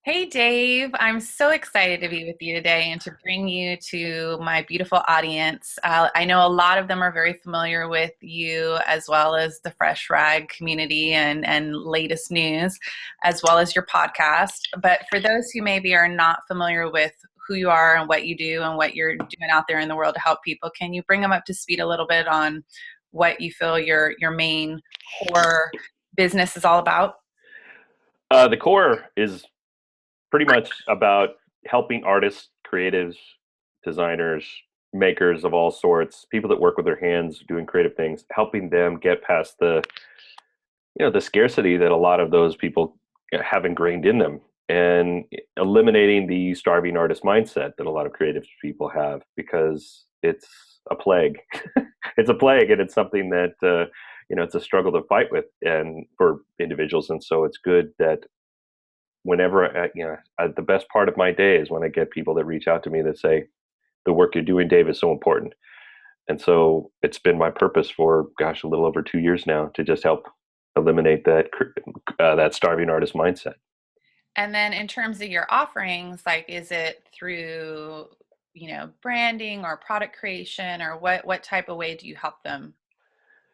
Hey Dave, I'm so excited to be with you today and to bring you to my beautiful audience. I know a lot of them are very familiar with you as well as the Fresh Rag community and latest news, as well as your podcast. But for those who maybe are not familiar with who you are and what you do and what you're doing out there in the world to help people, can you bring them up to speed a little bit on what you feel your main core business is all about? The core is pretty much about helping artists, creatives, designers, makers of all sorts, people that work with their hands doing creative things, helping them get past the scarcity that a lot of those people have ingrained in them, and eliminating the starving artist mindset that a lot of creative people have, because it's a plague. It's a plague, and it's something that it's a struggle to fight with, and for individuals. And so it's good that whenever the best part of my day is when I get people that reach out to me that say the work you're doing, Dave, is so important. And so it's been my purpose for, gosh, a little over 2 years now, to just help eliminate that starving artist mindset. And then in terms of your offerings, like is it through, branding or product creation, or what type of way do you help them?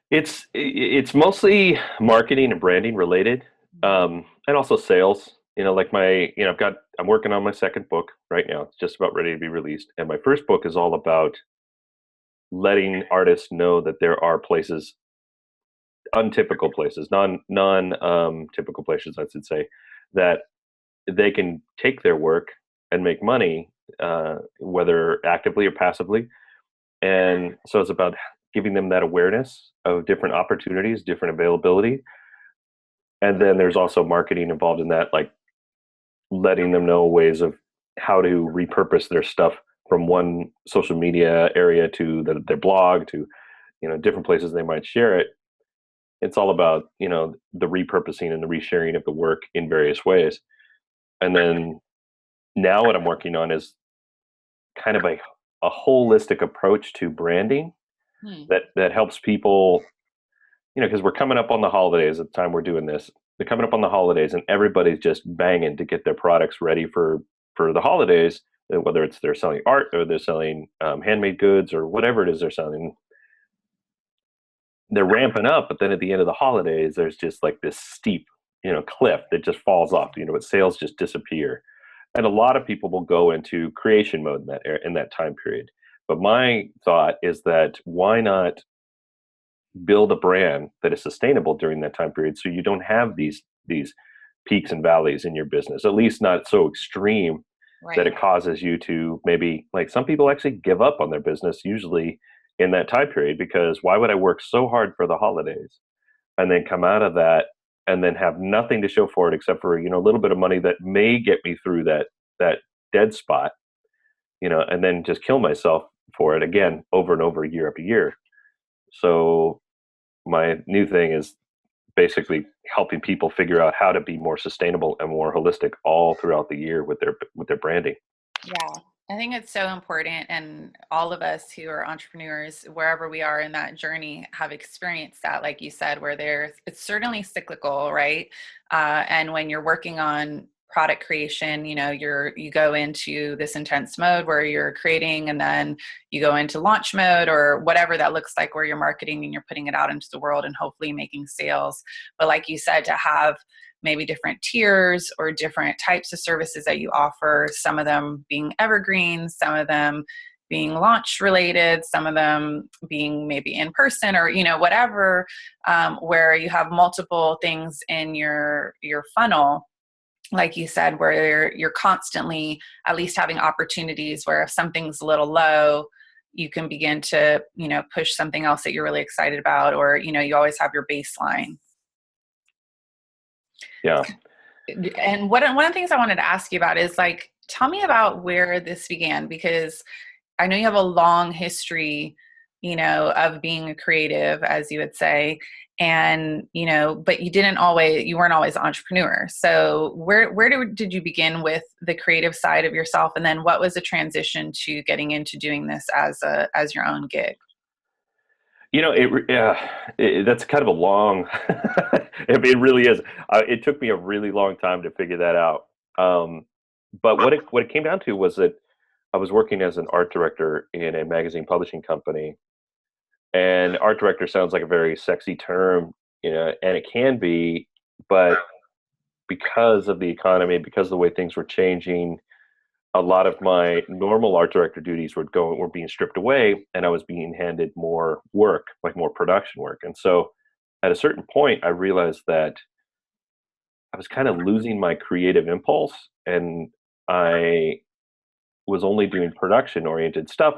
It's mostly marketing and branding related, and also sales. Like I'm working on my second book right now. It's just about ready to be released, and my first book is all about letting artists know that there are places, untypical places, typical places, I should say, that they can take their work and make money, whether actively or passively. And so it's about giving them that awareness of different opportunities, different availability. And then there's also marketing involved in that, like letting them know ways of how to repurpose their stuff from one social media area to their blog, to different places they might share it. It's all about the repurposing and the resharing of the work in various ways. And then now what I'm working on is kind of a holistic approach to branding Hmm. that helps people, because we're coming up on the holidays at the time we're doing this. They're coming up on the holidays, and everybody's just banging to get their products ready for the holidays, whether it's they're selling art or they're selling handmade goods or whatever it is they're selling. They're ramping up, but then at the end of the holidays, there's just like this steep, cliff that just falls off. But sales just disappear, and a lot of people will go into creation mode in that time period. But my thought is that why not build a brand that is sustainable during that time period, so you don't have these peaks and valleys in your business, at least not so extreme that Right. it causes you to, maybe, like, some people actually give up on their business usually in that time period, because why would I work so hard for the holidays and then come out of that and then have nothing to show for it except for a little bit of money that may get me through that dead spot, and then just kill myself for it again over and over, year after year. So my new thing is basically helping people figure out how to be more sustainable and more holistic all throughout the year with their branding. Yeah. I think it's so important, and all of us who are entrepreneurs, wherever we are in that journey, have experienced that, like you said, where it's certainly cyclical, right? And when you're working on product creation, you go into this intense mode where you're creating, and then you go into launch mode or whatever that looks like, where you're marketing and you're putting it out into the world and hopefully making sales. But like you said, to have maybe different tiers or different types of services that you offer, some of them being evergreen, some of them being launch related, some of them being maybe in person, or whatever, where you have multiple things in your funnel, like you said, where you're constantly at least having opportunities where if something's a little low, you can begin to push something else that you're really excited about, or you always have your baseline. Yeah. And one of the things I wanted to ask you about is, like, tell me about where this began, because I know you have a long history, of being a creative, as you would say, and but you weren't always an entrepreneur. So where did you begin with the creative side of yourself, and then what was the transition to getting into doing this as your own gig? That's kind of a long. It really is. It took me a really long time to figure that out. Um, but what it came down to was that I was working as an art director in a magazine publishing company, and art director sounds like a very sexy term, and it can be, but because of the economy, because of the way things were changing, a lot of my normal art director duties were being stripped away, and I was being handed more work, like more production work. And so at a certain point, I realized that I was kind of losing my creative impulse, and I was only doing production oriented stuff,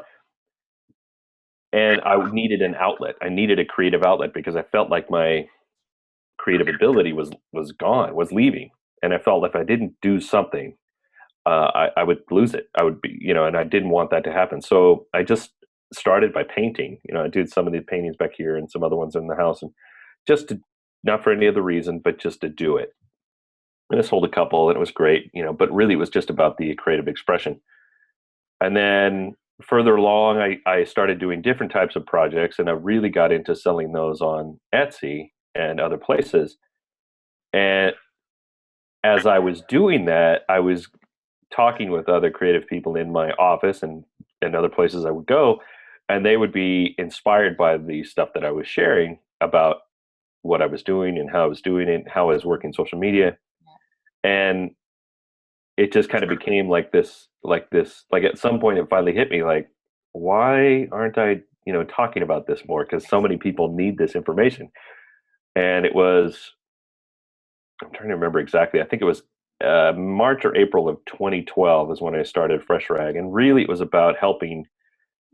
and I needed an outlet. I needed a creative outlet because I felt like my creative ability was gone, was leaving, and I felt if I didn't do something, I would lose it. I would be, and I didn't want that to happen. So I just started by painting. I did some of the paintings back here and some other ones in the house, and just to, not for any other reason, but just to do it. And I sold a couple, and it was great, But really, it was just about the creative expression. And then further along, I started doing different types of projects, and I really got into selling those on Etsy and other places. And as I was doing that, I was talking with other creative people in my office and other places I would go, and they would be inspired by the stuff that I was sharing about what I was doing and how I was doing it, how I was working social media. And it just kind of became like at some point it finally hit me like, why aren't I, talking about this more? Because so many people need this information. And it was, I'm trying to remember exactly. I think it was March or April of 2012 is when I started Fresh Rag. And really, it was about helping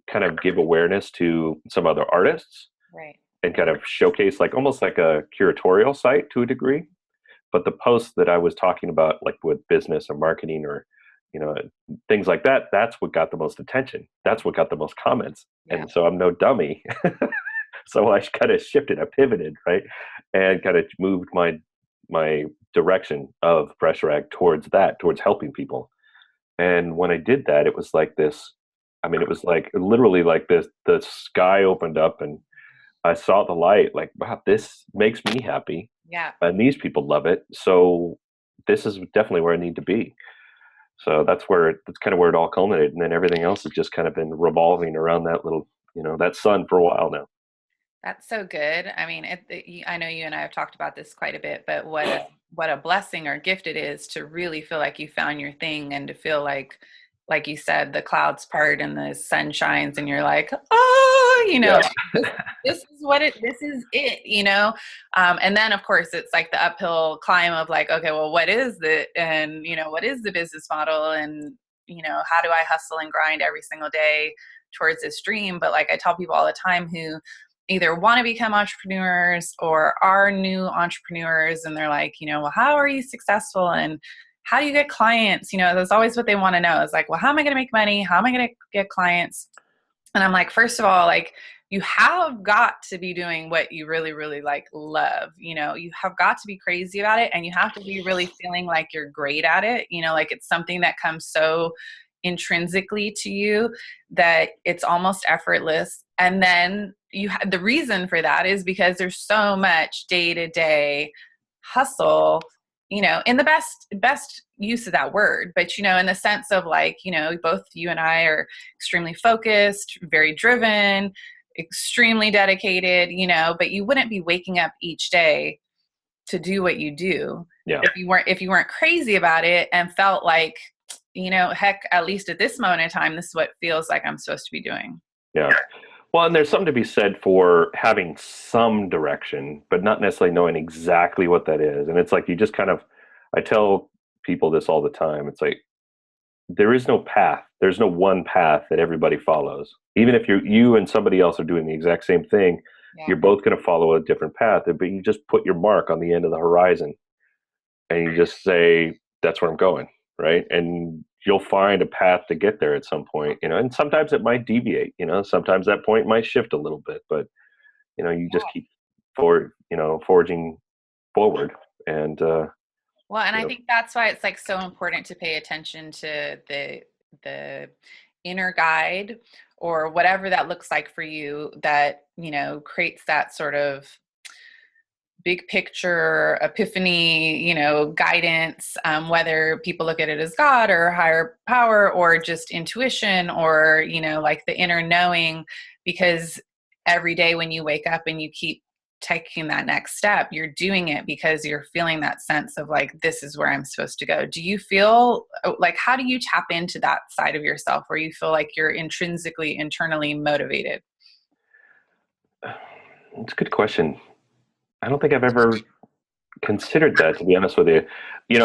kind of give awareness to some other artists Right. and kind of showcase, like almost like a curatorial site to a degree. But the posts that I was talking about, like with business or marketing or, you know, things like that, that's what got the most attention. That's what got the most comments. Yeah. And so I'm no dummy. So I kind of shifted, I pivoted, right, and kind of moved my direction of Fresh Rag towards that, towards helping people. And when I did that, it was like this. I mean, it was like literally like this. The sky opened up, and I saw the light. Like, wow, this makes me happy, Yeah. and these people love it. So this is definitely where I need to be. So that's kind of where it all culminated, and then everything else has just kind of been revolving around that little, that sun for a while now. That's so good. I mean, I know you and I have talked about this quite a bit, but what a blessing or gift it is to really feel like you found your thing and to feel like you said, the clouds part and the sun shines and you're like, oh, Yeah. this is this is it. And then of course it's like the uphill climb of like, okay, well, what is what is the business model? And, how do I hustle and grind every single day towards this dream? But like I tell people all the time who either want to become entrepreneurs or are new entrepreneurs, and they're like, well, how are you successful and how do you get clients? That's always what they want to know is like, well, how am I going to make money? How am I going to get clients? And I'm like, first of all, like you have got to be doing what you really, really like love. You have got to be crazy about it, and you have to be really feeling like you're great at it. Like it's something that comes so intrinsically to you that it's almost effortless. And then the reason for that is because there's so much day-to-day hustle, in the best use of that word, but in the sense of like, both you and I are extremely focused, very driven, extremely dedicated, but you wouldn't be waking up each day to do what you do Yeah. if you weren't crazy about it and felt like, heck, at least at this moment in time, this is what feels like I'm supposed to be doing. Yeah. Well, and there's something to be said for having some direction, but not necessarily knowing exactly what that is. And it's like you just kind of, I tell people this all the time. It's like there is no path. There's no one path that everybody follows. Even if you and somebody else are doing the exact same thing, Yeah. you're both going to follow a different path. But you just put your mark on the end of the horizon, and you just say, "That's where I'm going." Right? And you'll find a path to get there at some point, and sometimes it might deviate, sometimes that point might shift a little bit, but you just keep forging forward. And Well, and I think that's why it's like so important to pay attention to the inner guide or whatever that looks like for you that, creates that sort of big picture epiphany, guidance, whether people look at it as God or higher power or just intuition or, like the inner knowing, because every day when you wake up and you keep taking that next step, you're doing it because you're feeling that sense of like, this is where I'm supposed to go. Do you feel like, how do you tap into that side of yourself where you feel like you're intrinsically, internally motivated? It's a good question. I don't think I've ever considered that, to be honest with you.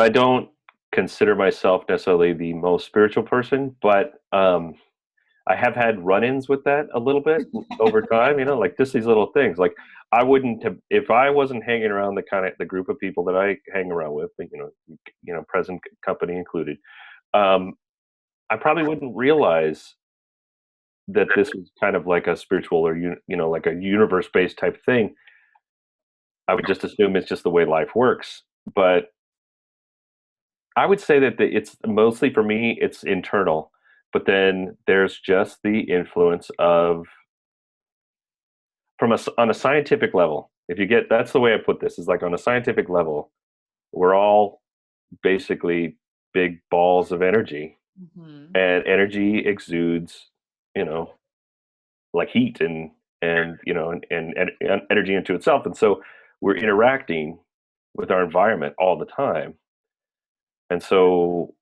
I don't consider myself necessarily the most spiritual person, but I have had run-ins with that a little bit over time, like just these little things. Like I wouldn't have, if I wasn't hanging around the group of people that I hang around with, present company included, I probably wouldn't realize that this was kind of like a spiritual or, like a universe-based type thing. I would just assume it's just the way life works. But I would say that it's mostly for me, it's internal. But then there's just the influence of on a scientific level. If you get, that's the way I put this, is like on a scientific level, we're all basically big balls of energy, Mm-hmm. and energy exudes, you know, like heat and energy into itself. And so we're interacting with our environment all the time. And so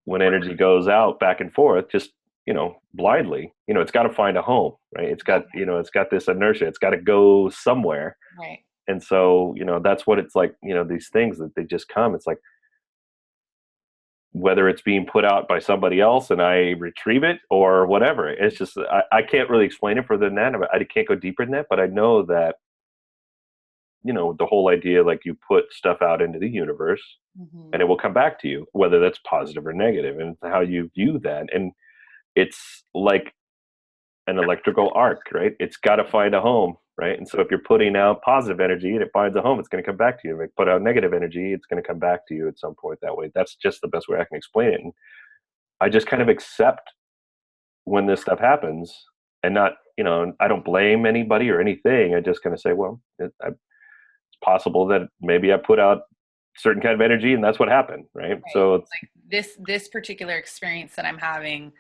when energy goes out back and forth, just, blindly, it's got to find a home, right? It's got this inertia. It's got to go somewhere. Right. And so, that's what it's like, these things that they just come. It's like, whether it's being put out by somebody else and I retrieve it or whatever, it's just, I can't really explain it further than that. I can't go deeper than that, but I know that, the whole idea, like you put stuff out into the universe Mm-hmm. and it will come back to you, whether that's positive or negative, and how you view that. And it's like an electrical arc, right? It's got to find a home, right? And so if you're putting out positive energy and it finds a home, it's going to come back to you. If you put out negative energy, it's going to come back to you at some point that way. That's just the best way I can explain it. And I just kind of accept when this stuff happens, and not, I don't blame anybody or anything. I just kind of say, well, it's possible that maybe I put out certain kind of energy and that's what happened, right? Right. So it's, Like this particular experience that I'm having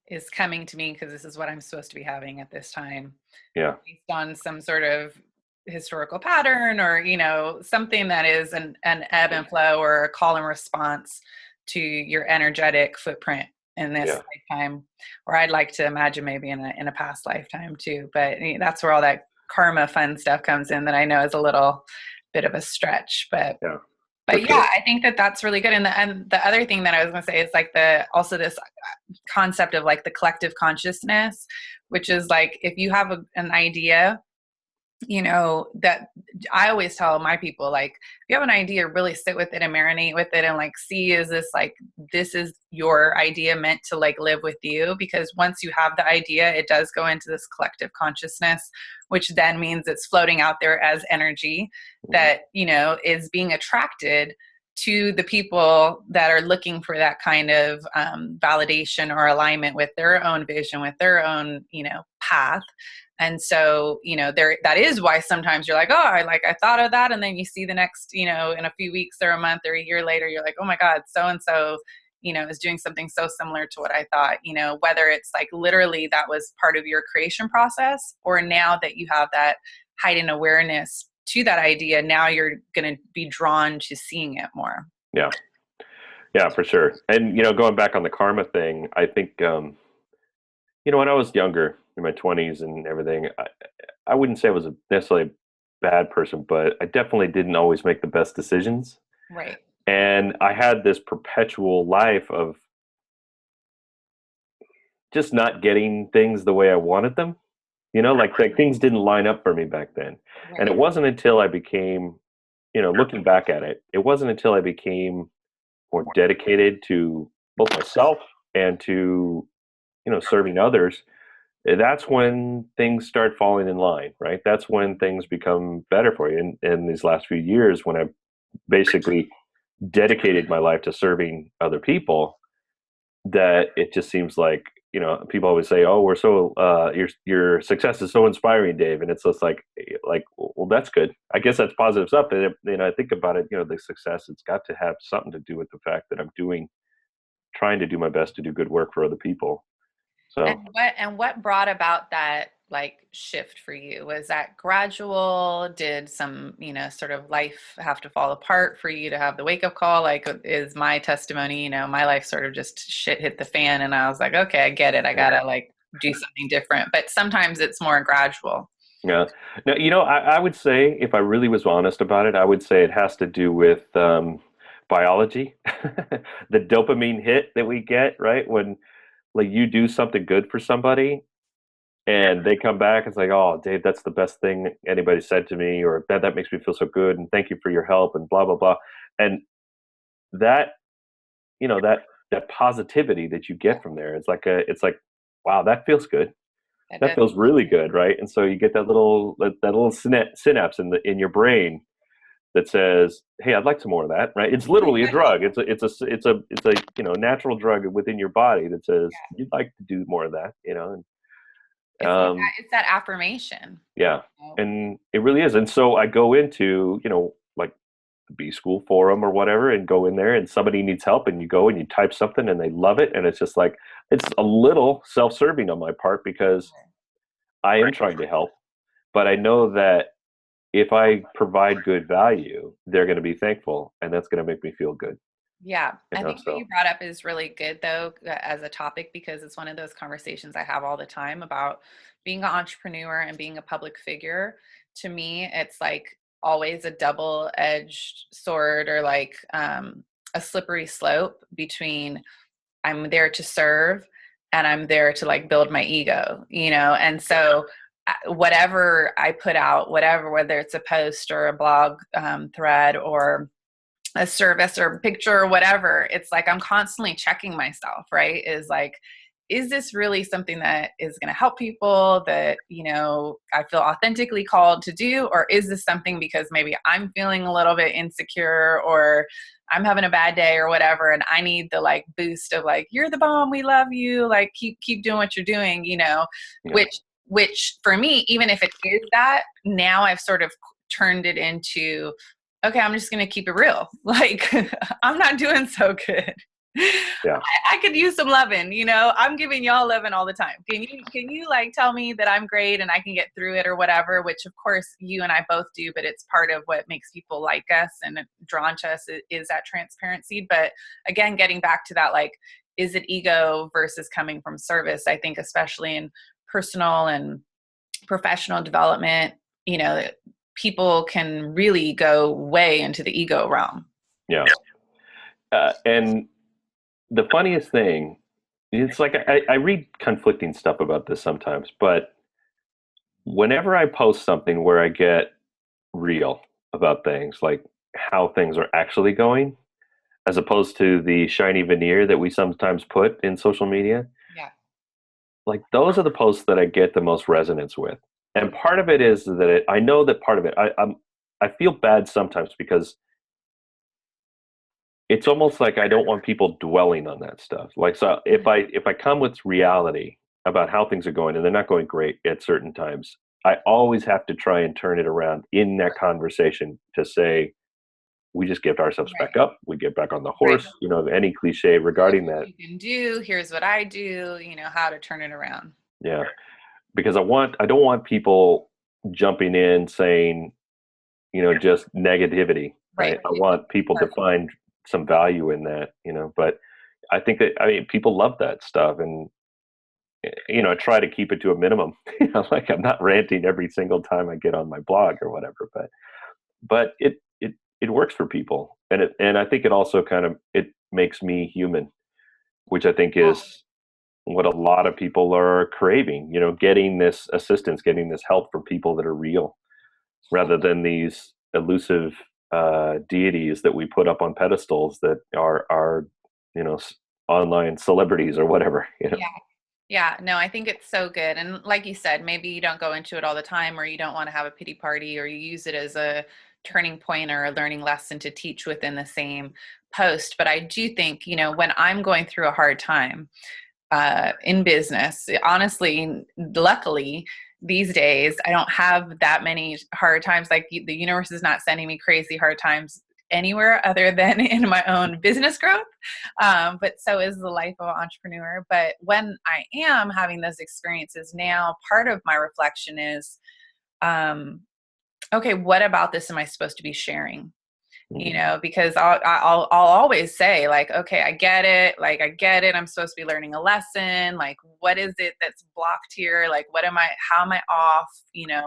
is coming to me because this is what I'm supposed to be having at this time, yeah, based on some sort of historical pattern or, something that is an ebb and flow or a call and response to your energetic footprint in this yeah, lifetime, or I'd like to imagine maybe in a past lifetime too. But that's where all that karma fun stuff comes in that I know is a little bit of a stretch, but yeah, for but yeah, sure. I think that that's really good. And the other thing that I was going to say is like also this concept of like the collective consciousness, which is like, if you have an idea, that I always tell my people, like, if you have an idea, really sit with it and marinate with it and like see, is this like, this is your idea meant to like live with you? Because once you have the idea, it does go into this collective consciousness, which then means it's floating out there as energy that, is being attracted to the people that are looking for that kind of validation or alignment with their own vision, with their own, path. And so, that is why sometimes you're like, oh, I thought of that. And then you see the next, in a few weeks or a month or a year later, you're like, oh my God, so-and-so, is doing something so similar to what I thought, whether it's like literally that was part of your creation process, or now that you have that heightened awareness to that idea, now you're going to be drawn to seeing it more. Yeah. Yeah, for sure. And, going back on the karma thing, I think, when I was younger, in my 20s and everything, I wouldn't say I was necessarily a bad person, but I definitely didn't always make the best decisions. Right. And I had this perpetual life of just not getting things the way I wanted them. Like things didn't line up for me back then. And it Right. wasn't until I became, looking back at it, it wasn't until I became more dedicated to both myself and to, serving others. That's when things start falling in line, right? That's when things become better for you. In these last few years, when I basically dedicated my life to serving other people, that it just seems like people always say, "Oh, we're so your success is so inspiring, Dave," and it's just like, well, that's good. I guess that's positive stuff. And I think about it, the success, it's got to have something to do with the fact that I'm trying to do my best to do good work for other people. So And what brought about that like shift for you? Was that gradual? Did some, sort of life have to fall apart for you to have the wake up call? Like is my testimony, my life sort of just shit hit the fan and I was like, okay, I get it. I yeah. gotta like do something different. But sometimes it's more gradual. Yeah. Now, I would say, if I really was honest about it, I would say it has to do with biology, the dopamine hit that we get, right? When like you do something good for somebody and they come back, it's like, oh, Dave, that's the best thing anybody said to me, or that makes me feel so good, and thank you for your help, and blah blah blah. And that, that positivity that you get from there, it's like, wow, that feels good. That That does, feels really good, right? And so you get that little synapse in your brain that says, "Hey, I'd like some more of that." Right? It's literally a drug. It's a natural drug within your body that says you'd like to do more of that. And it's that affirmation. yeah, You know? and it really is. And so I go into like the B School forum or whatever, and go in there, and somebody needs help, and you go and you type something, and they love it, and it's just like it's a little self-serving on my part because I am trying to help, but I know that if I provide good value, they're going to be thankful, and that's going to make me feel good. Yeah, I think what you So brought up is really good though as a topic because it's one of those conversations I have all the time about being an entrepreneur and being a public figure. To me, it's like always a double-edged sword or like a slippery slope between I'm there to serve and I'm there to like build my ego, And so whatever I put out, whether it's a post or a blog thread or a service or a picture or whatever, it's like I'm constantly checking myself, right? Is this really something that is going to help people that, I feel authentically called to do? Or is this something because maybe I'm feeling a little bit insecure or I'm having a bad day or whatever. And I need the like boost of like, you're the bomb. We love you. Like keep doing what you're doing, yeah, which for me, even if it is that, now I've sort of turned it into, okay, I'm just going to keep it real. Like, I'm not doing so good. yeah, I could use some loving, I'm giving y'all loving all the time. Can you like tell me that I'm great and I can get through it or whatever, which of course you and I both do, but it's part of what makes people like us and drawn to us is that transparency. But again, getting back to that, like, is it ego versus coming from service? I think especially in personal and professional development, people can really go way into the ego realm. yeah. And the funniest thing, it's like I read conflicting stuff about this sometimes, but whenever I post something where I get real about things, like how things are actually going, as opposed to the shiny veneer that we sometimes put in social media, Yeah. like those are the posts that I get the most resonance with. And part of it is that I know that part of it, I feel bad sometimes because it's almost like I don't want people dwelling on that stuff. Like, so if I come with reality about how things are going and they're not going great at certain times, I always have to try and turn it around in that conversation to say, we just get ourselves Right. back up, we get back on the Right. horse, any cliche Here's regarding what that. you can do. Here's what I do, how to turn it around. Yeah. Because I don't want people jumping in saying, just negativity, Right. right? I want people to find some value in that, but I think that, I mean, people love that stuff. And, I try to keep it to a minimum. Like I'm not ranting every single time I get on my blog or whatever, but it works for people. And I think it also it makes me human, which I think is what a lot of people are craving, getting this assistance, getting this help from people that are real rather than these elusive deities that we put up on pedestals that are you know online celebrities or whatever. Yeah. Yeah, no, I think it's so good. And like you said, maybe you don't go into it all the time or you don't want to have a pity party or you use it as a turning point or a learning lesson to teach within the same post. But I do think, when I'm going through a hard time, in business. Honestly, luckily, these days, I don't have that many hard times. Like the universe is not sending me crazy hard times anywhere other than in my own business growth. But so is the life of an entrepreneur. But when I am having those experiences now, part of my reflection is, okay, what about this am I supposed to be sharing? Because I'll always say like, okay, I get it. Like, I get it. I'm supposed to be learning a lesson. Like, what is it that's blocked here? Like, how am I off?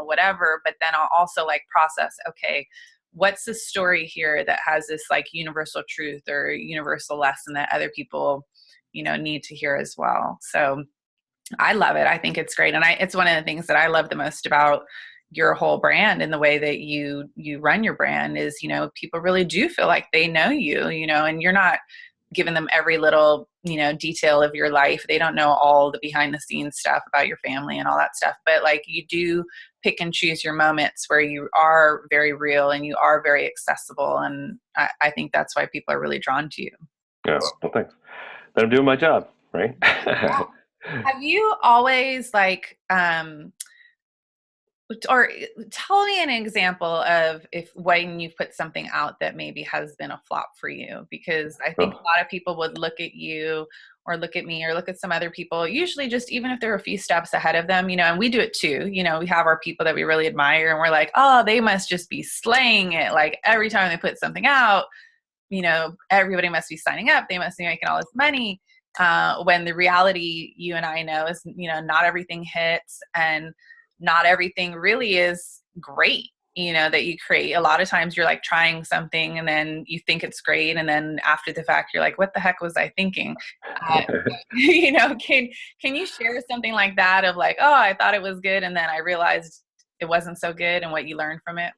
Whatever. But then I'll also like process, okay, what's the story here that has this like universal truth or universal lesson that other people, need to hear as well. So I love it. I think it's great. And it's one of the things that I love the most about your whole brand and the way that you run your brand is, people really do feel like they know you, and you're not giving them every little, detail of your life. They don't know all the behind the scenes stuff about your family and all that stuff. But like you do pick and choose your moments where you are very real and you are very accessible. And I think that's why people are really drawn to you. Yeah. Well, thanks. Then I'm doing my job, right? Yeah. Have you always like, or tell me an example of if when you've put something out that maybe has been a flop for you, because I think a lot of people would look at you or look at me or look at some other people, usually just even if they're a few steps ahead of them, and we do it too. We have our people that we really admire and we're like, oh, they must just be slaying it. Like every time they put something out, everybody must be signing up. They must be making all this money. When the reality you and I know is, not everything hits and not everything really is great, that you create. A lot of times you're like trying something and then you think it's great. And then after the fact, you're like, what the heck was I thinking? Uh, can you share something like that of like, oh, I thought it was good. And then I realized it wasn't so good and what you learned from it?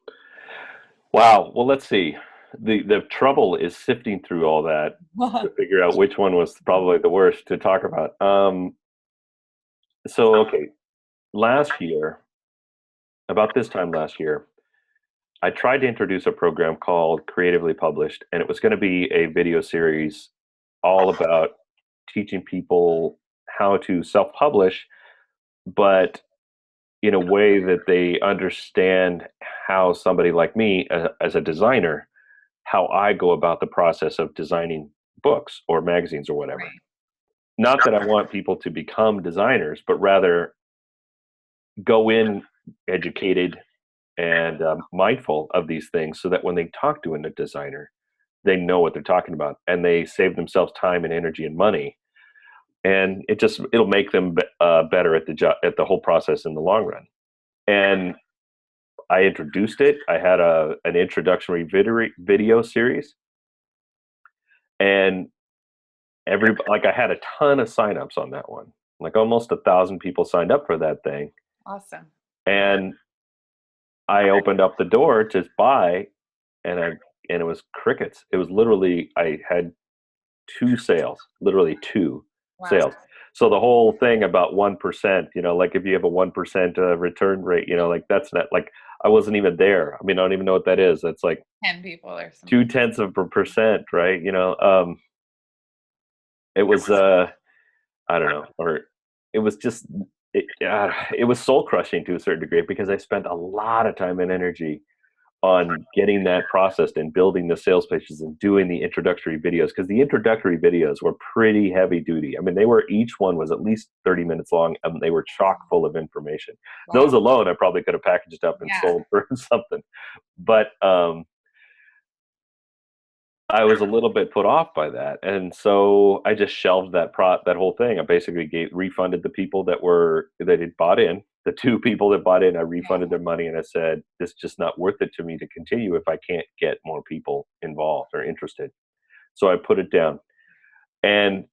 Wow. Well, let's see. The trouble is sifting through all that to figure out which one was probably the worst to talk about. Okay, last year, about this time last year, I tried to introduce a program called Creatively Published, and it was going to be a video series all about teaching people how to self-publish, but in a way that they understand how somebody like me, as a designer, how I go about the process of designing books or magazines or whatever. Right. Not that I want people to become designers, but rather go in educated and mindful of these things so that when they talk to a designer, they know what they're talking about and they save themselves time and energy and money. And it'll make them better at the job, at the whole process in the long run. And I introduced it. I had an introductory video series, and I had a ton of signups on that one. Like almost 1,000 people signed up for that thing. Awesome. And I opened up the door to buy, and it was crickets. It was literally, I had 2 sales, literally 2 sales. So the whole thing about 1%, like if you have a 1% return rate, like that's not like, I wasn't even there. I mean, I don't even know what that is. That's like 10 people or something. 0.2%, right? It was, I don't know, or it was just, it was soul crushing to a certain degree because I spent a lot of time and energy on getting that processed and building the sales pages and doing the introductory videos, because the introductory videos were pretty heavy duty. I mean, each one was at least 30 minutes long and they were chock full of information. Wow. Those alone, I probably could have packaged up and sold for something. But I was a little bit put off by that, and so I just shelved that whole thing. I basically refunded the people that had bought in. The 2 people that bought in, I refunded their money, and I said, "This is just not worth it to me to continue if I can't get more people involved or interested." So I put it down, and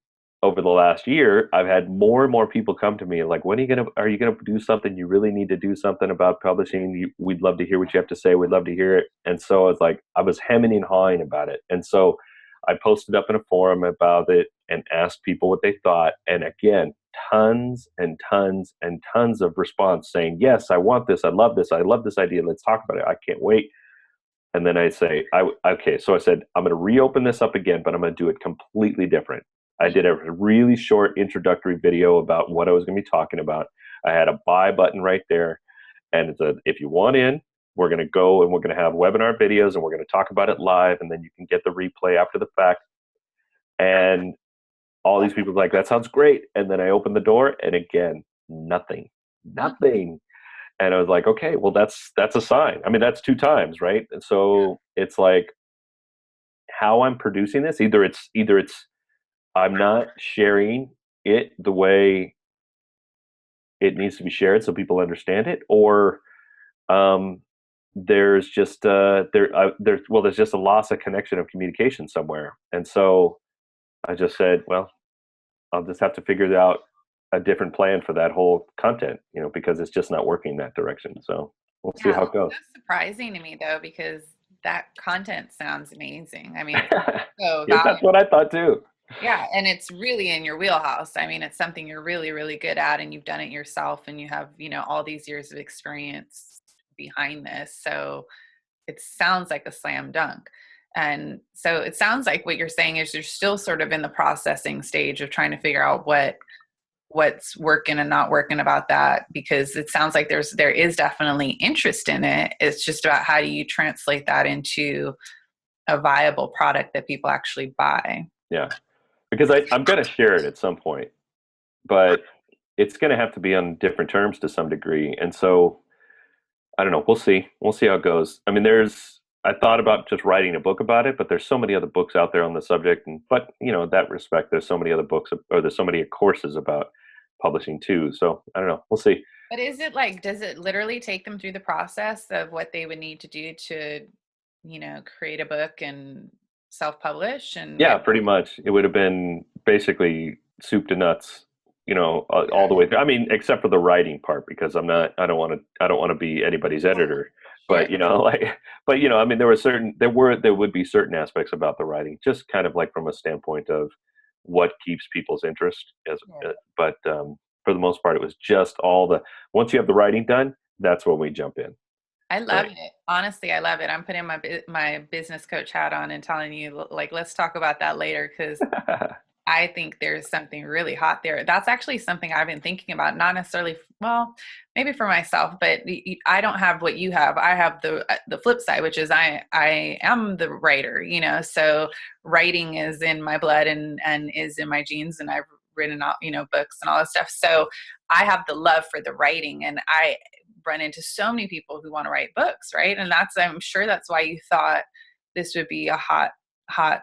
over the last year, I've had more and more people come to me like, are you gonna do something? You really need to do something about publishing. We'd love to hear what you have to say. We'd love to hear it. And so it's like, I was hemming and hawing about it. And so I posted up in a forum about it and asked people what they thought. And again, tons and tons and tons of response saying, yes, I want this. I love this. I love this idea. Let's talk about it. I can't wait. And then I say, okay. So I said, I'm going to reopen this up again, but I'm going to do it completely different. I did a really short introductory video about what I was going to be talking about. I had a buy button right there. And it's if you want in, we're going to go and we're going to have webinar videos and we're going to talk about it live. And then you can get the replay after the fact. And all these people were like, that sounds great. And then I opened the door and again, nothing. And I was like, okay, well, that's a sign. I mean, that's 2 times, right? And so it's like how I'm producing this, either it's I'm not sharing it the way it needs to be shared so people understand it, or there's just there's just a loss of connection of communication somewhere. And so I just said, well, I'll just have to figure out a different plan for that whole content, because it's just not working that direction. So we'll see Yeah, how it goes. that's surprising to me though, because that content sounds amazing. I mean, so Yeah, that's what I thought too. yeah, and it's really in your wheelhouse. I mean, it's something you're really, really good at, and you've done it yourself, and you have, all these years of experience behind this. So it sounds like a slam dunk. And so it sounds like what you're saying is you're still sort of in the processing stage of trying to figure out what's working and not working about that, because it sounds like there is definitely interest in it. It's just about how do you translate that into a viable product that people actually buy. Yeah, because I'm going to share it at some point, but it's going to have to be on different terms to some degree. And so I don't know. We'll see how it goes. I mean, I thought about just writing a book about it, but there's so many other books out there on the subject. But in that respect, there's so many other books, or there's so many courses about publishing too. So I don't know. We'll see. But is it like, does it literally take them through the process of what they would need to do to, create a book and self-publish and Yeah, get? pretty much. It would have been basically soup to nuts, all the way through. I mean, except for the writing part, because I don't want to be anybody's editor. Sure. But I mean, there would be certain aspects about the writing, just kind of like from a standpoint of what keeps people's interest. But for the most part, it was just once you have the writing done, that's when we jump in. I love Right. it. Honestly, I love it. I'm putting my business coach hat on and telling you, like, let's talk about that later, because I think there's something really hot there. That's actually something I've been thinking about, not necessarily, well, maybe for myself, but I don't have what you have. I have the flip side, which is I am the writer, so writing is in my blood and is in my genes, and I've written out, books and all that stuff. So I have the love for the writing, and I run into so many people who want to write books, right? And I'm sure that's why you thought this would be a hot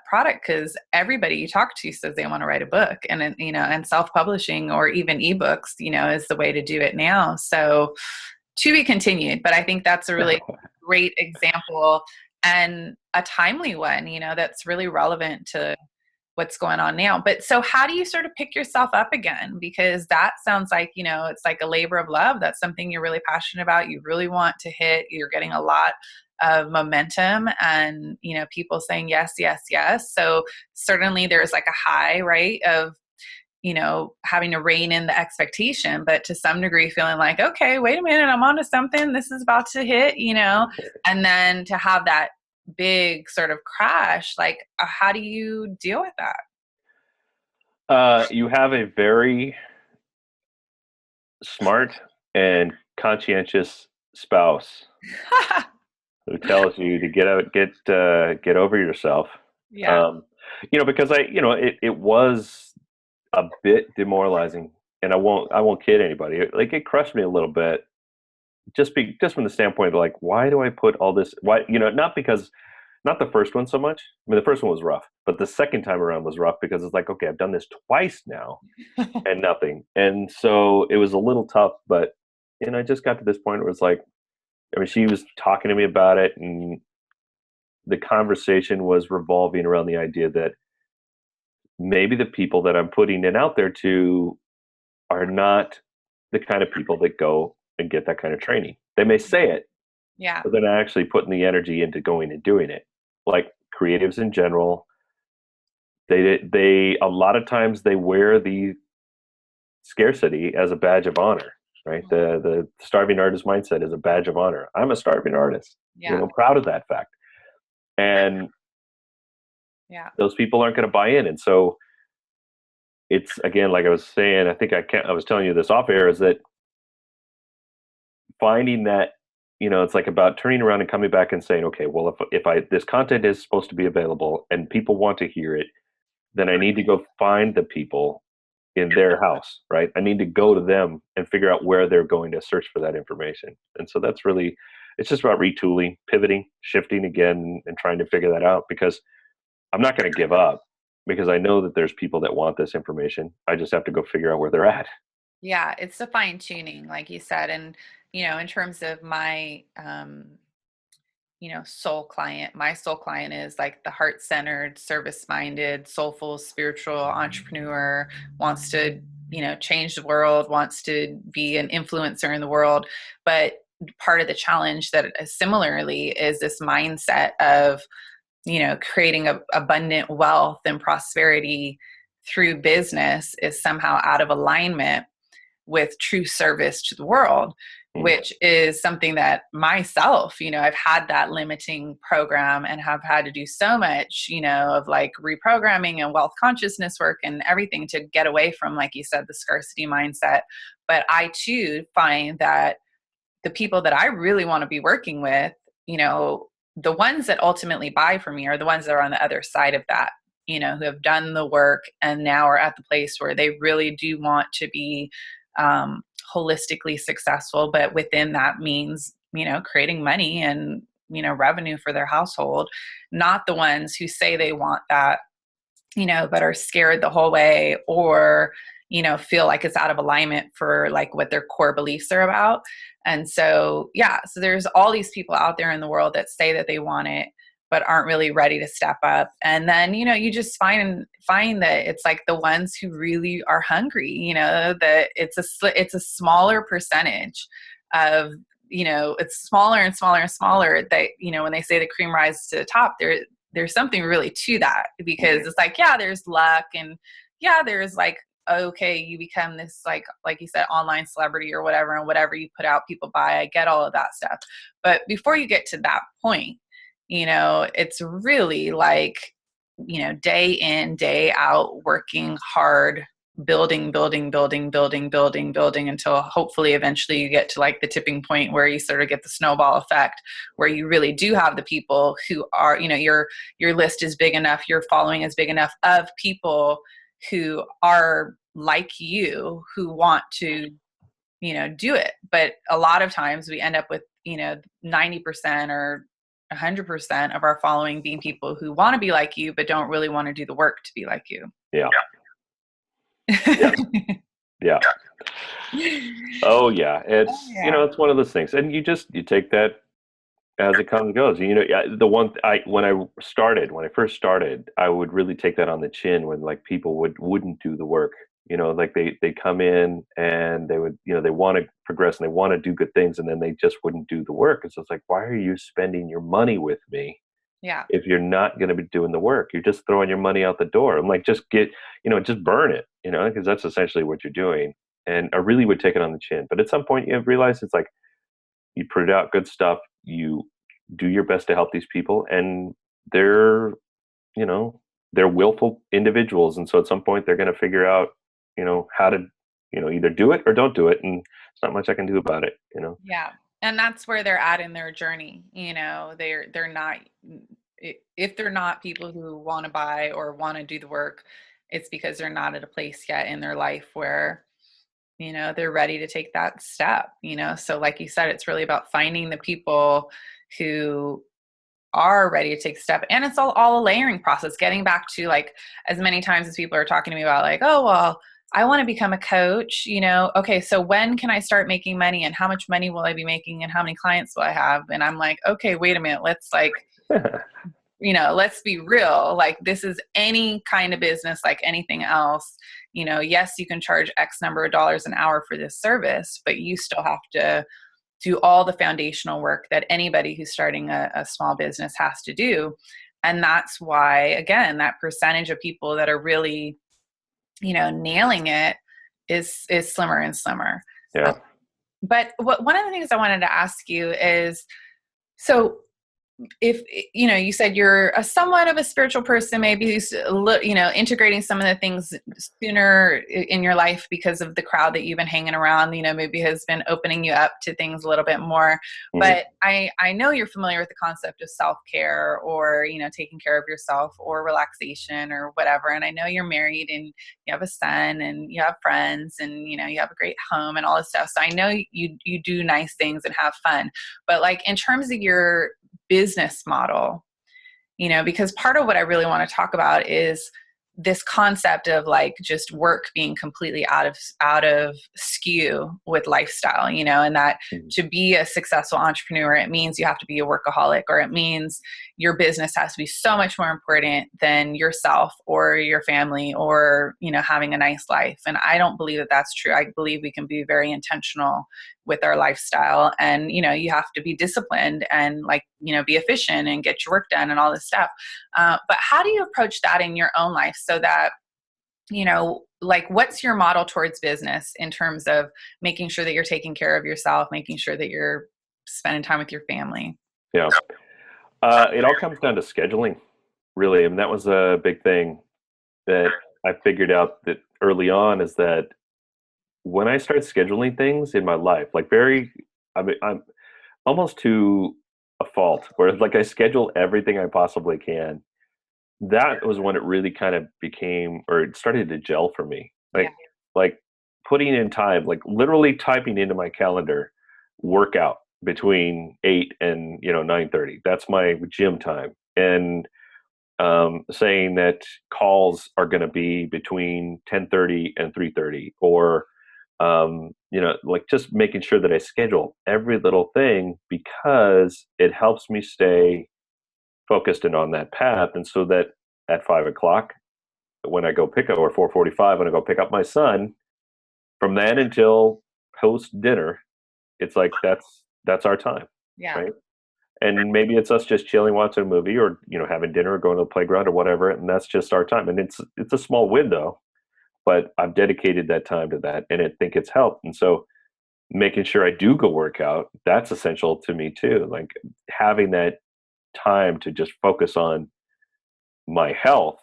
product, because everybody you talk to says they want to write a book, and and self-publishing or even ebooks, is the way to do it now. So to be continued, but I think that's a really great example and a timely one, that's really relevant to what's going on now. But so how do you sort of pick yourself up again? Because that sounds like, it's like a labor of love. That's something you're really passionate about. You really want to hit, you're getting a lot of momentum and, people saying yes, yes, yes. So certainly there's like a high, right, of, having to rein in the expectation, but to some degree feeling like, okay, wait a minute, I'm onto something. This is about to hit, and then to have that big sort of crash, like how do you deal with that? You have a very smart and conscientious spouse who tells you to get over yourself. Yeah. Because it was a bit demoralizing, and I won't kid anybody. It crushed me a little bit, just from the standpoint of like, why do I put all this? Why, not the first one so much. I mean, the first one was rough, but the second time around was rough because it's like, okay, I've done this twice now and nothing. And so it was a little tough, but, I just got to this point where it's like, I mean, she was talking to me about it, and the conversation was revolving around the idea that maybe the people that I'm putting it out there to are not the kind of people that go and get that kind of training. They may say it, Yeah. but they're not actually putting the energy into going and doing it. Like creatives in general, they a lot of times they wear the scarcity as a badge of honor, right? The starving artist mindset is a badge of honor. I'm a starving artist. Yeah. Proud of that fact. And Yeah. those people aren't going to buy in. And so it's again, like I was saying, I think I was telling you this off air, is that finding that, it's like about turning around and coming back and saying, okay, well, if I this content is supposed to be available and people want to hear it, then I need to go find the people in their house, right? I need to go to them and figure out where they're going to search for that information. And so that's really, it's just about retooling, pivoting, shifting again, and trying to figure that out, because I'm not going to give up, because I know that there's people that want this information. I just have to go figure out where they're at. Yeah, it's the fine tuning, like you said. And, in terms of my, soul client, my soul client is like the heart centered, service minded, soulful, spiritual entrepreneur, wants to, change the world, wants to be an influencer in the world. But part of the challenge that similarly is this mindset of, creating abundant wealth and prosperity through business is somehow out of alignment with true service to the world, Mm. which is something that myself, I've had that limiting program and have had to do so much, of like reprogramming and wealth consciousness work and everything to get away from, like you said, the scarcity mindset. But I too find that the people that I really want to be working with, the ones that ultimately buy from me are the ones that are on the other side of that, who have done the work and now are at the place where they really do want to be holistically successful, but within that means, creating money and, revenue for their household, not the ones who say they want that, but are scared the whole way, or, feel like it's out of alignment for like what their core beliefs are about. And so, yeah, so there's all these people out there in the world that say that they want it, but aren't really ready to step up. And then, you just find that it's like the ones who really are hungry, that it's a smaller percentage of, it's smaller and smaller and smaller that, when they say the cream rises to the top, there's something really to that, because it's like, yeah, there's luck, and yeah, there's like, okay, you become this like you said, online celebrity or whatever, and whatever you put out, people buy. I get all of that stuff. But before you get to that point, it's really like, day in, day out, working hard, building, building, building, building, building, building, until hopefully eventually you get to like the tipping point where you sort of get the snowball effect, where you really do have the people who are, your list is big enough, your following is big enough of people who are like you, who want to, do it. But a lot of times we end up with, 90% or 100% of our following being people who want to be like you, but don't really want to do the work to be like you. Yeah. Yeah. Yeah. Oh yeah. Yeah. It's one of those things. And you take that as it comes and goes. Yeah, when I first started, I would really take that on the chin when like people wouldn't do the work. Like they come in and they would, they want to progress and they want to do good things, and then they just wouldn't do the work. And so it's like, why are you spending your money with me Yeah. if you're not going to be doing the work? You're just throwing your money out the door. I'm like, just just burn it, because that's essentially what you're doing. And I really would take it on the chin. But at some point you realize it's like, you put out good stuff, you do your best to help these people, and they're, they're willful individuals. And so at some point they're going to figure out, how to, either do it or don't do it. And there's not much I can do about it. Yeah. And that's where they're at in their journey. They're not, if they're not people who want to buy or want to do the work, it's because they're not at a place yet in their life where, they're ready to take that step, So like you said, it's really about finding the people who are ready to take the step. And it's all a layering process, getting back to like, as many times as people are talking to me about like, oh, well, I want to become a coach, okay, so when can I start making money, and how much money will I be making, and how many clients will I have? And I'm like, okay, wait a minute. Let's like, let's be real. Like, this is any kind of business like anything else. Yes, you can charge X number of dollars an hour for this service, but you still have to do all the foundational work that anybody who's starting a small business has to do. And that's why, again, that percentage of people that are really, nailing it is slimmer and slimmer. Yeah. But one of the things I wanted to ask you is, so if you said you're a somewhat of a spiritual person, maybe integrating some of the things sooner in your life because of the crowd that you've been hanging around, maybe has been opening you up to things a little bit more. Mhm. But I know you're familiar with the concept of self-care, or taking care of yourself, or relaxation, or whatever. And I know you're married and you have a son and you have friends and you have a great home and all this stuff, so I know you do nice things and have fun. But like in terms of your business model, because part of what I really want to talk about is this concept of like just work being completely out of skew with lifestyle, and that Mhm. to be a successful entrepreneur, it means you have to be a workaholic, or it means your business has to be so much more important than yourself or your family, or having a nice life. And I don't believe that that's true. I believe we can be very intentional with our lifestyle, and you have to be disciplined and be efficient and get your work done and all this stuff. But how do you approach that in your own life so that what's your model towards business in terms of making sure that you're taking care of yourself, making sure that you're spending time with your family? Yeah. It all comes down to scheduling, really. I mean, that was a big thing that I figured out that early on, is that when I start scheduling things in my life, like I'm almost to a fault, where like I schedule everything I possibly can. That was when it really kind of became, or it started to gel for me. Yeah. Like putting in time, like literally typing into my calendar, workout between 8 and 9:30. That's my gym time. And saying that calls are going to be between 10:30 and 3:30, or like just making sure that I schedule every little thing, because it helps me stay focused and on that path. And so that at 5 o'clock, when I go pick up, or 4:45, when I go pick up my son, from then until post dinner, it's like that's our time, Yeah. right? And maybe it's us just chilling, watching a movie, or having dinner, or going to the playground, or whatever, and that's just our time. And it's a small window, but I've dedicated that time to that, and I think it's helped. And so making sure I do go work out, that's essential to me too. Like having that time to just focus on my health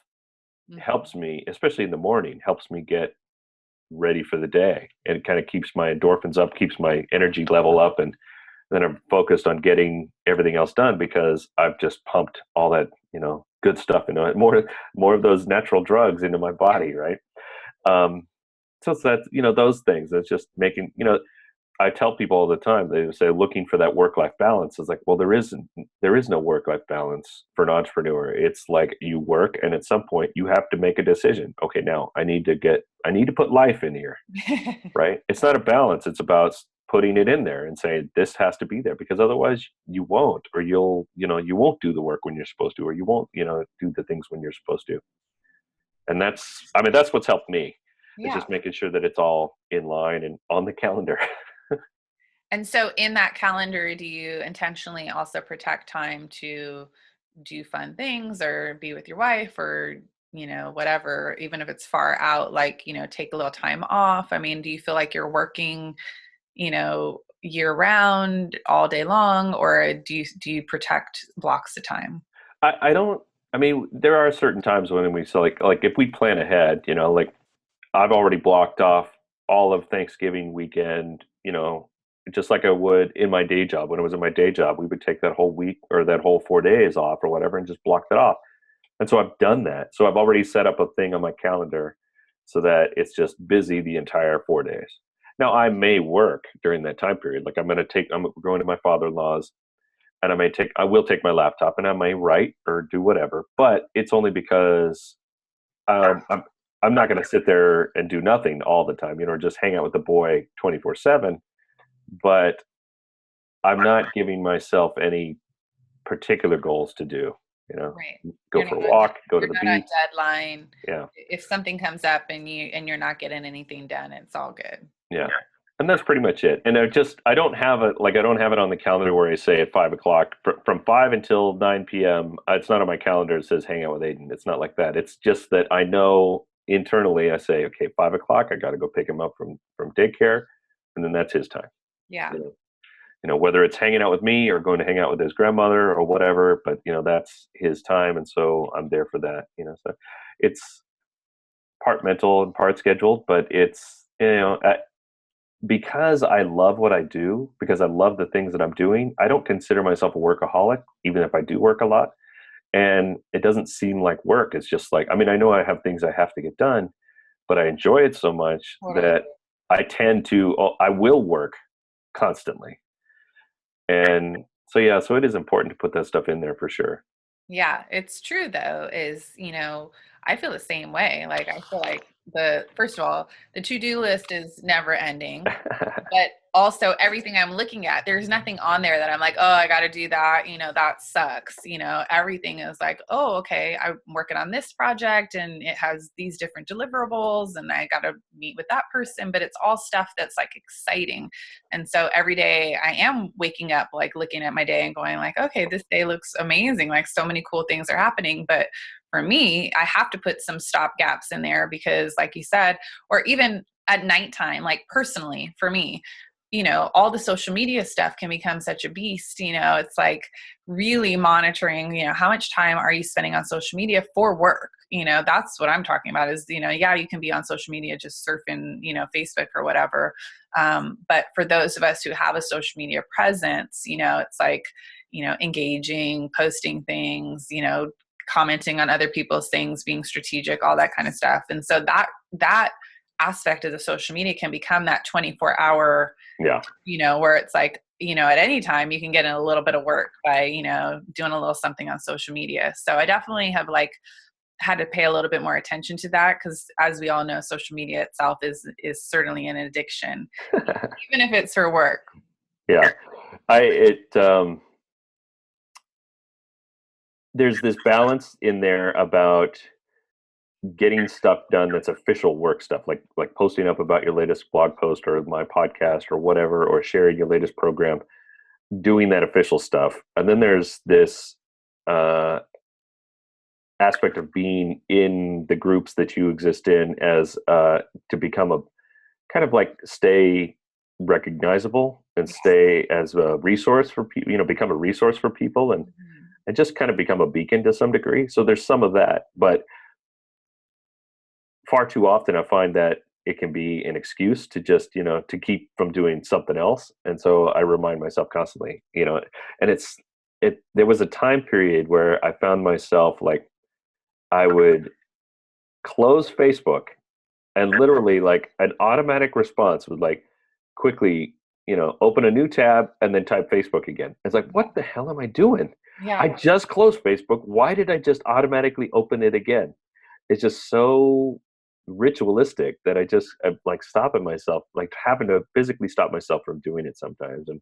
Mhm. helps me, especially in the morning, helps me get ready for the day, and it kind of keeps my endorphins up, keeps my energy level up, and then I'm focused on getting everything else done, because I've just pumped all that good stuff into it, more of those natural drugs into my Yeah. body, right? um so it's that, those things. It's just making, I tell people all the time, they say looking for that work-life balance. Is like, well, there is no work-life balance for an entrepreneur. It's like you work, and at some point you have to make a decision. Okay, now I need to put life in here, right? It's not a balance. It's about putting it in there and saying this has to be there, because otherwise you won't, or you won't do the work when you're supposed to, or you won't, do the things when you're supposed to. And that's what's helped me, is Yeah. just making sure that it's all in line and on the calendar. And so in that calendar, do you intentionally also protect time to do fun things or be with your wife, or, whatever, even if it's far out, like, take a little time off? I mean, do you feel like you're working, year round all day long, or do you protect blocks of time? I don't. I mean, there are certain times when we, so like if we plan ahead, like I've already blocked off all of Thanksgiving weekend, just like I would in my day job. When I was in my day job, we would take that whole week, or that whole 4 days off, or whatever, and just block that off. And so I've done that. So I've already set up a thing on my calendar so that it's just busy the entire 4 days. Now I may work during that time period. Like I'm going to my father-in-law's, and I will take my laptop, and I may write or do whatever, but it's only because I'm not going to sit there and do nothing all the time, or just hang out with the boy 24/7. But I'm not giving myself any particular goals to do. You know, Right. go for a walk, go to You're the not on beach. deadline. Yeah, If something comes up and you're not getting anything done, it's all good. yeah, and that's pretty much it. And I don't have it on the calendar where I say at 5 o'clock, from 5 until 9 p.m. It's not on my calendar. It says hang out with Aiden. It's not like that. It's just that I know internally. I say, okay, 5 o'clock. I got to go pick him up from daycare, and then that's his time. Yeah. You know, whether it's hanging out with me or going to hang out with his grandmother or whatever, but that's his time, and so I'm there for that. So it's part mental and part scheduled, but it's because I love what I do, because I love the things that I'm doing. I don't consider myself a workaholic, even if I do work a lot, and it doesn't seem like work. It's just like, I mean, I know I have things I have to get done, but I enjoy it so much Totally. that I will work constantly. And so, yeah, so it is important to put that stuff in there for sure. Yeah, it's true though, I feel the same way. Like I feel like first of all, the to-do list is never ending. But also everything I'm looking at, there's nothing on there that I'm like, oh, I got to do that. That sucks. Everything is like, oh, okay, I'm working on this project and it has these different deliverables and I got to meet with that person, but it's all stuff that's like exciting. And so every day I am waking up, like looking at my day and going like, okay, this day looks amazing. Like so many cool things are happening. But for me, I have to put some stop gaps in there because like you said, or even at nighttime, like personally for me, all the social media stuff can become such a beast. It's like really monitoring, how much time are you spending on social media for work? That's what I'm talking about is, yeah, you can be on social media just surfing, Facebook or whatever. But for those of us who have a social media presence, it's like, engaging, posting things, commenting on other people's things, being strategic, all that kind of stuff. And so that aspect of the social media can become that 24-hour, Yeah. where it's like, at any time you can get in a little bit of work by, doing a little something on social media. So I definitely have like had to pay a little bit more attention to that because as we all know, social media itself is certainly an addiction, even if it's for work. Yeah. There's this balance in there about getting stuff done that's official work stuff, like posting up about your latest blog post or my podcast or whatever, or sharing your latest program, doing that official stuff. And then there's this uh, aspect of being in the groups that you exist in as to become a kind of like stay recognizable and stay as a resource for people, become a resource for people, and just kind of become a beacon to some degree. So there's some of that, but far too often I find that it can be an excuse to just, to keep from doing something else. And so I remind myself constantly, and there was a time period where I found myself like I would close Facebook and literally like an automatic response would like quickly, open a new tab and then type Facebook again. It's like, what the hell am I doing? I Yeah. just closed Facebook. Why did I just automatically open it again? It's just so ritualistic that I'm like stopping myself, like having to physically stop myself from doing it sometimes and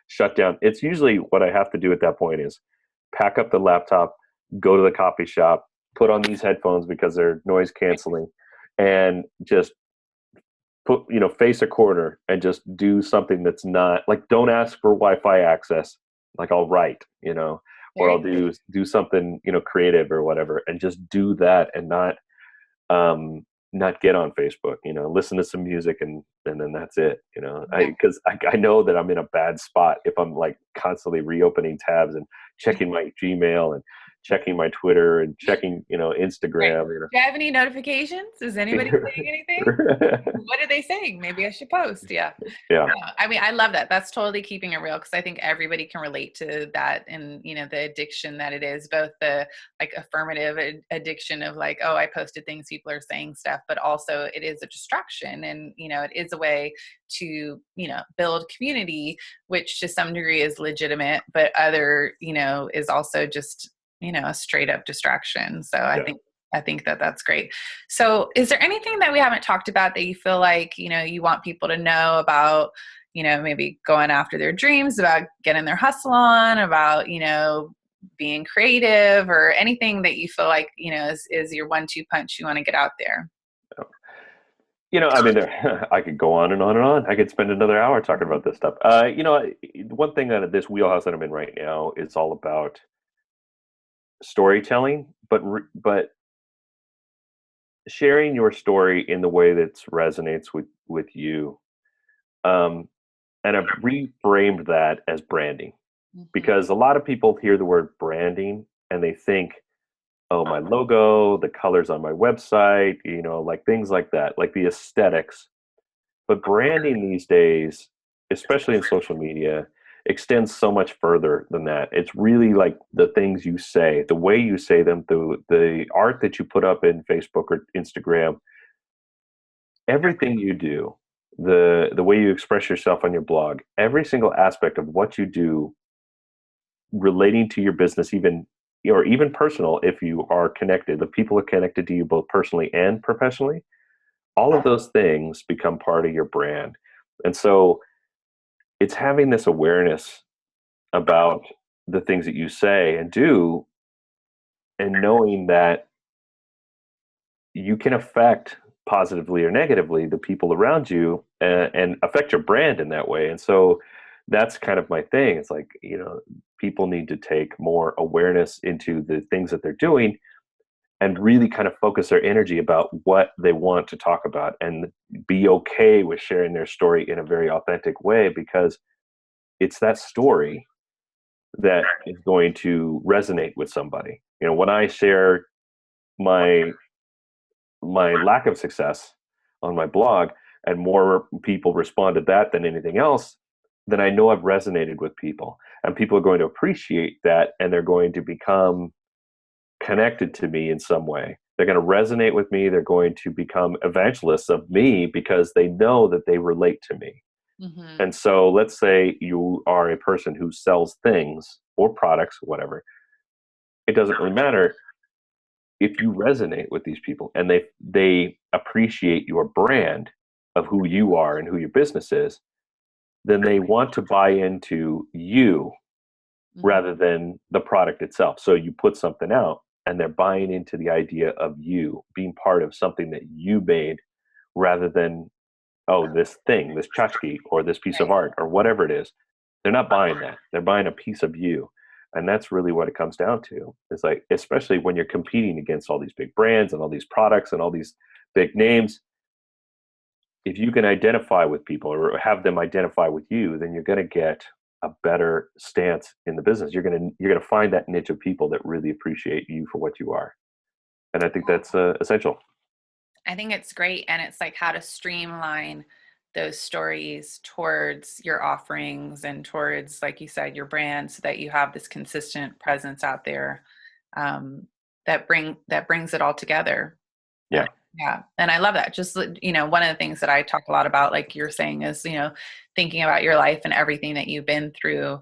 shut down. It's usually what I have to do at that point is pack up the laptop, go to the coffee shop, put on these headphones because they're noise canceling, and just put, face a corner and just do something that's not like, don't ask for Wi-Fi access. Like I'll write, or Very I'll do something, creative or whatever, and just do that and not get on Facebook, listen to some music and then that's it, yeah. because I know that I'm in a bad spot if I'm like constantly reopening tabs and checking my Gmail and checking my Twitter and checking, Right. Instagram, Do you have any notifications? Is anybody saying anything? What are they saying? Maybe I should post. Yeah. Yeah. Yeah. I mean, I love that. That's totally keeping it real because I think everybody can relate to that and, the addiction that it is, both the like affirmative addiction of like, oh, I posted things, people are saying stuff, but also it is a distraction and, it is a way to, build community, which to some degree is legitimate, but other, is also just, a straight up distraction. So Yeah. I think that that's great. So is there anything that we haven't talked about that you feel like, you want people to know about, maybe going after their dreams, about getting their hustle on, about, being creative or anything that you feel like, is your 1-2 punch you want to get out there? I mean, I could go on and on and on. I could spend another hour talking about this stuff. One thing that this wheelhouse that I'm in right now is all about storytelling, but sharing your story in the way that resonates with you. Um, And I've reframed that as branding, Mhm. because a lot of people hear the word branding and they think, oh, my logo, the colors on my website, like things like that, like the aesthetics. But branding these days, especially in social media, extends so much further than that. It's really like the things you say, the way you say them, the art that you put up in Facebook or Instagram, everything you do, the way you express yourself on your blog, every single aspect of what you do relating to your business, even or even personal, if you are connected, the people are connected to you both personally and professionally, all of those things become part of your brand. And so it's having this awareness about the things that you say and do, and knowing that you can affect positively or negatively the people around you, and affect your brand in that way. And so that's kind of my thing. It's like, people need to take more awareness into the things that they're doing and really kind of focus their energy about what they want to talk about, and be okay with sharing their story in a very authentic way, because it's that story that is going to resonate with somebody. When I share my lack of success on my blog, and more people respond to that than anything else, then I know I've resonated with people, and people are going to appreciate that, and they're going to become connected to me in some way. They're going to resonate with me. They're going to become evangelists of me because they know that they relate to me. Mhm. And so let's say you are a person who sells things or products, whatever. It doesn't really matter. If you resonate with these people and they appreciate your brand of who you are and who your business is, then they want to buy into you Mhm. rather than the product itself. So you put something out and they're buying into the idea of you being part of something that you made, rather than, oh, this thing, this tchotchke or this piece of Right. art or whatever it is. They're not buying that. They're buying a piece of you. And that's really what it comes down to. It's like, especially when you're competing against all these big brands and all these products and all these big names, if you can identify with people or have them identify with you, then you're going to get a better stance in the business. You're going to find that niche of people that really appreciate you for what you are. And I think that's essential. I think it's great. And it's like how to streamline those stories towards your offerings and towards, like you said, your brand, so that you have this consistent presence out there, that brings it all together. And Yeah. yeah, and I love that. Just, one of the things that I talk a lot about, like you're saying, is, thinking about your life and everything that you've been through,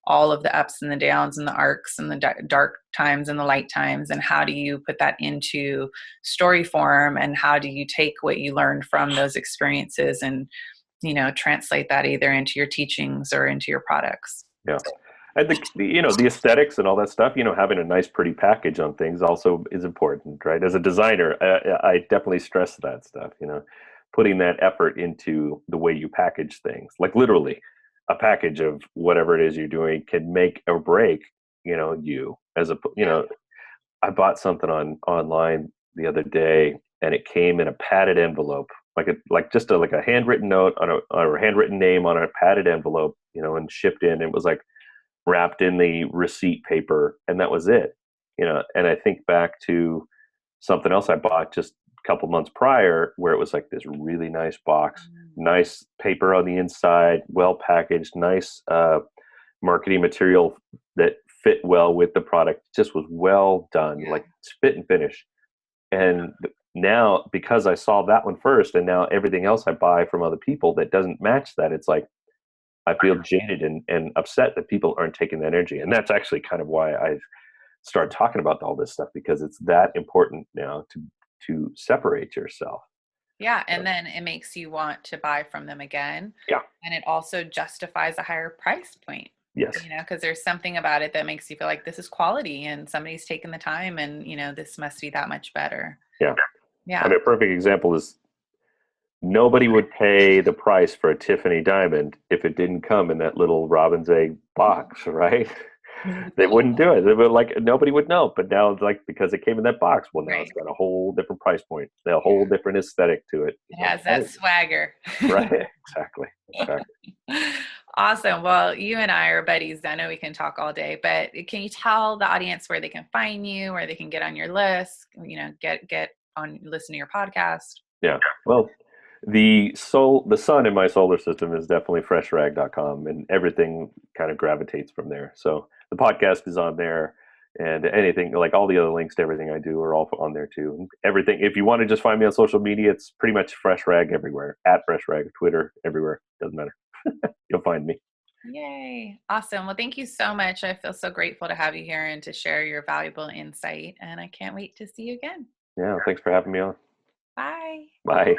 all of the ups and the downs and the arcs and the dark times and the light times, and how do you put that into story form, and how do you take what you learned from those experiences and, translate that either into your teachings or into your products. Yeah. And the aesthetics and all that stuff, having a nice, pretty package on things also is important, right? As a designer, I definitely stress that stuff, putting that effort into the way you package things. Like literally, a package of whatever it is you're doing can make or break, you as a, Yeah. I bought something online the other day, and it came in a padded envelope, like just like a handwritten note on a handwritten name on a padded envelope, and shipped in. It was like wrapped in the receipt paper, and that was it. And I think back to something else I bought just a couple months prior, where it was like this really nice box, Mm. nice paper on the inside, well packaged, nice marketing material that fit well with the product. Just was well done, Yeah. like fit and finish. And now, because I saw that one first, and now everything else I buy from other people that doesn't match that, it's like I feel jaded and upset that people aren't taking that energy. And that's actually kind of why I've started talking about all this stuff, because it's that important now to separate yourself. Yeah, Uh, and then it makes you want to buy from them again, yeah. and it also justifies a higher price point, Yes. because there's something about it that makes you feel like this is quality and somebody's taken the time, and, this must be that much better. Yeah. I Yeah. mean, a perfect example is nobody would pay the price for a Tiffany diamond if it didn't come in that little robin's egg box, right? They wouldn't do it. They were like, nobody would know. But now, like, because it came in that box, well, now it's Right. got a whole different price point, a Yeah. whole different aesthetic to it. It So, has that swagger. right, exactly, exactly. Awesome. Well, you and I are buddies. I know we can talk all day, but can you tell the audience where they can find you, where they can get on your list, get on, listen to your podcast? Yeah. Well, the sun in my solar system is definitely freshrag.com, and everything kind of gravitates from there. So the podcast is on there, and anything like all the other links to everything I do are all on there too. Everything, if you want to just find me on social media, it's pretty much fresh rag everywhere, at fresh rag, Twitter, everywhere, doesn't matter. You'll find me. Yay. Awesome. Well, thank you so much. I feel so grateful to have you here and to share your valuable insight. And I can't wait to see you again. Yeah, thanks for having me on. Bye. Bye.